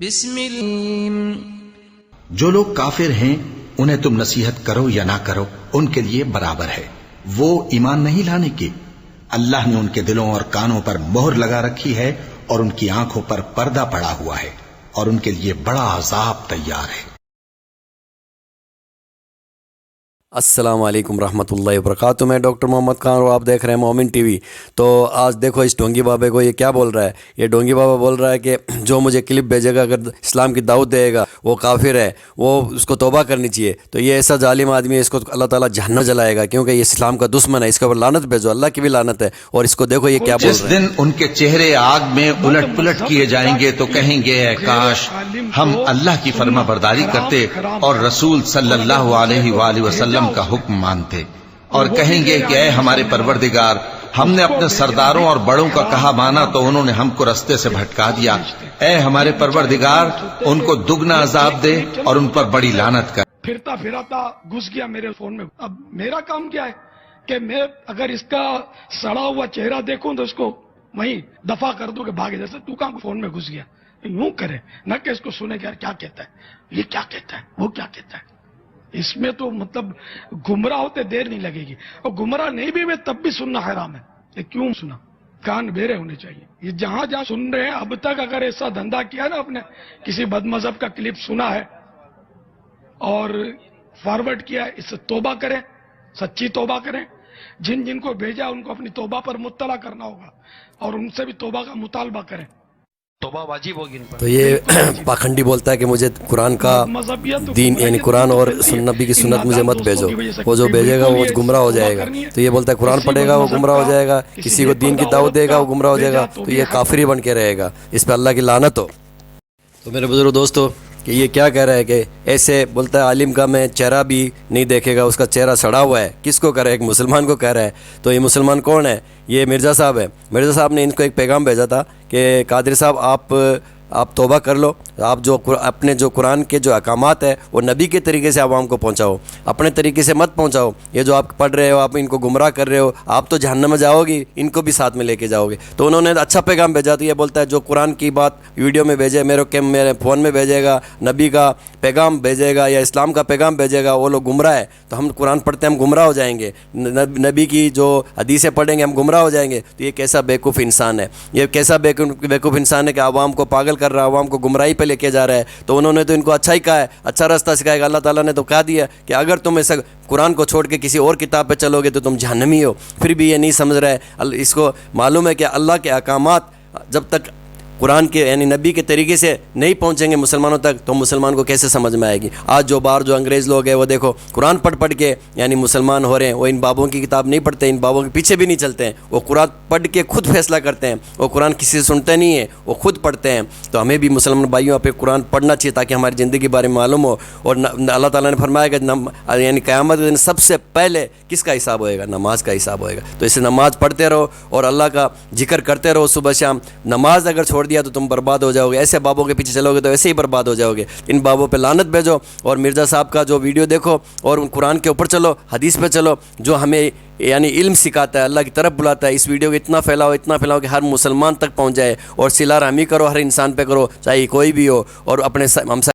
بسم اللہ. جو لوگ کافر ہیں انہیں تم نصیحت کرو یا نہ کرو ان کے لیے برابر ہے. وہ ایمان نہیں لانے کے. اللہ نے ان کے دلوں اور کانوں پر مہر لگا رکھی ہے اور ان کی آنکھوں پر پردہ پڑا ہوا ہے اور ان کے لیے بڑا عذاب تیار ہے. السلام علیکم رحمۃ اللہ وبرکاتہ. میں ڈاکٹر محمد خان اور آپ دیکھ رہے ہیں مومن ٹی وی. تو آج دیکھو اس ڈونگی بابے کو یہ کیا بول رہا ہے. یہ ڈونگی بابا بول رہا ہے کہ جو مجھے کلپ بھیجے گا اگر اسلام کی دعوت دے گا وہ کافر ہے, وہ اس کو توبہ کرنی چاہیے. تو یہ ایسا ظالم آدمی ہے, اس کو اللہ تعالیٰ جہنم جلائے گا کیونکہ یہ اسلام کا دشمن ہے. اس کے اوپر لعنت بھیجو, اللہ کی بھی لعنت ہے. اور اس کو دیکھو یہ کیا بول رہا ہے. جس دن ان کے چہرے آگ میں الٹ پلٹ کیے جائیں گے تو کہیں گے اے کاش ہم اللہ کی فرما برداری کرتے اور رسول صلی اللہ علیہ وآلہ وسلم کا حکم مانتے, اور کہیں گے کہ اے ہمارے پروردگار ہم نے اپنے سرداروں اور بڑوں کا کہا مانا تو انہوں نے ہم کو رستے سے بھٹکا دیا. اے ہمارے پروردگار ان کو دگنا عذاب دے اور ان پر بڑی لعنت کر. پھرتا پھراتا گھس گیا میرے فون میں. اب میرا کام کیا ہے کہ میں اگر اس کا سڑا ہوا چہرہ دیکھوں تو اس کو وہیں دفع کر دوں کہ بھاگے. جیسے تو کہاں فون میں گھس گیا, یوں کرے نہ کہ اس کو سنے کہ یار کیا کہتا ہے, یہ کیا کہتا ہے, وہ کیا کہتا ہے. اس میں تو مطلب گمراہ ہوتے دیر نہیں لگے گی, اور گمراہ نہیں بھی میں تب بھی سننا حرام ہے. یہ کیوں سنا؟ کان بیرے ہونے چاہیے. یہ جہاں جہاں سن رہے ہیں اب تک اگر ایسا دھندا کیا نا, آپ نے کسی بد مذہب کا کلپ سنا ہے اور فارورڈ کیا ہے, اس سے توبہ کریں, سچی توبہ کریں. جن جن کو بھیجا ان کو اپنی توبہ پر مطلع کرنا ہوگا اور ان سے بھی توبہ کا مطالبہ کریں. توبہ واجب ہوگی ان پر. تو یہ پاکھنڈی بولتا ہے کہ مجھے قرآن کا دین یعنی قرآن اور نبی کی سنت مجھے مت بھیجو. وہ جو بھیجے گا وہ گمراہ ہو جائے گا. تو یہ بولتا ہے قرآن پڑھے گا وہ گمراہ ہو جائے گا, کسی کو دین کی دعوت دے گا وہ گمراہ ہو جائے گا. تو یہ کافری بن کے رہے گا, اس پہ اللہ کی لعنت ہو. تو میرے بزرگ دوستو کہ یہ کیا کہہ رہا ہے کہ ایسے بولتا ہے عالم کا میں چہرہ بھی نہیں دیکھے گا, اس کا چہرہ سڑا ہوا ہے. کس کو کہہ رہا ہے؟ ایک مسلمان کو کہہ رہا ہے. تو یہ مسلمان کون ہے؟ یہ مرزا صاحب ہے. مرزا صاحب نے ان کو ایک پیغام بھیجا تھا کہ قادری صاحب آپ توبہ کر لو, آپ جو اپنے جو قرآن کے جو احکامات ہے وہ نبی کے طریقے سے عوام کو پہنچاؤ, اپنے طریقے سے مت پہنچاؤ. یہ جو آپ پڑھ رہے ہو آپ ان کو گمراہ کر رہے ہو, آپ تو جہنم میں جاؤ گی, ان کو بھی ساتھ میں لے کے جاؤ گے. تو انہوں نے اچھا پیغام بھیجا. تو یہ بولتا ہے جو قرآن کی بات ویڈیو میں بھیجے, میرے فون میں بھیجے گا, نبی کا پیغام بھیجے گا یا اسلام کا پیغام بھیجے گا, وہ لوگ گمراہ ہے. تو ہم قرآن پڑھتے ہیں ہم گمراہ ہو جائیں گے, نبی کی جو حدیثیں پڑھیں گے ہم گمراہ ہو جائیں گے. تو یہ کیسا بیوقوف انسان ہے, یہ کیسا بیوقوف انسان ہے کہ عوام کو پاگل کر رہا ہے, عوام کو گمراہ پہ لے کے جا رہا ہے. تو انہوں نے تو ان کو اچھا ہی کہا ہے, اچھا راستہ سکھائے گا. اللہ تعالیٰ نے تو کہا دیا کہ اگر تم ایسا قرآن کو چھوڑ کے کسی اور کتاب پہ چلو گے تو تم جہنمی ہو. پھر بھی یہ نہیں سمجھ رہا ہے. اس کو معلوم ہے کہ اللہ کے احکامات جب تک قرآن کے یعنی نبی کے طریقے سے نہیں پہنچیں گے مسلمانوں تک تو مسلمان کو کیسے سمجھ میں آئے گی. آج جو انگریز لوگ ہیں وہ دیکھو قرآن پڑھ کے یعنی مسلمان ہو رہے ہیں. وہ ان بابوں کی کتاب نہیں پڑھتے, ان بابوں کے پیچھے بھی نہیں چلتے ہیں. وہ قرآن پڑھ کے خود فیصلہ کرتے ہیں. وہ قرآن کسی سے سنتے نہیں ہیں, وہ خود پڑھتے ہیں. تو ہمیں بھی مسلمان بھائیوں پہ قرآن پڑھنا چاہیے تاکہ ہماری زندگی کے بارے میں معلوم ہو. اور اللہ تعالیٰ نے فرمایا کہ یعنی قیامت کے دن سب سے پہلے کس کا حساب ہوئے گا؟ نماز کا حساب ہوئے گا. تو اسے نماز پڑھتے رہو اور اللہ کا ذکر کرتے رہو صبح شام. نماز اگر چھوڑ دیا تو تم برباد ہو جاؤ گے. ایسے بابوں کے پیچھے چلو گے تو ایسے ہی برباد ہو جاؤ گے. ان بابوں پہ لعنت بھیجو اور مرزا صاحب کا جو ویڈیو دیکھو اور ان قرآن کے اوپر چلو, حدیث پہ چلو, جو ہمیں یعنی علم سکھاتا ہے, اللہ کی طرف بلاتا ہے. اس ویڈیو کو اتنا پھیلاؤ کہ ہر مسلمان تک پہنچ جائے. اور صلہ رحمی کرو, ہر انسان پہ کرو چاہے کوئی بھی ہو, اور اپنے ہم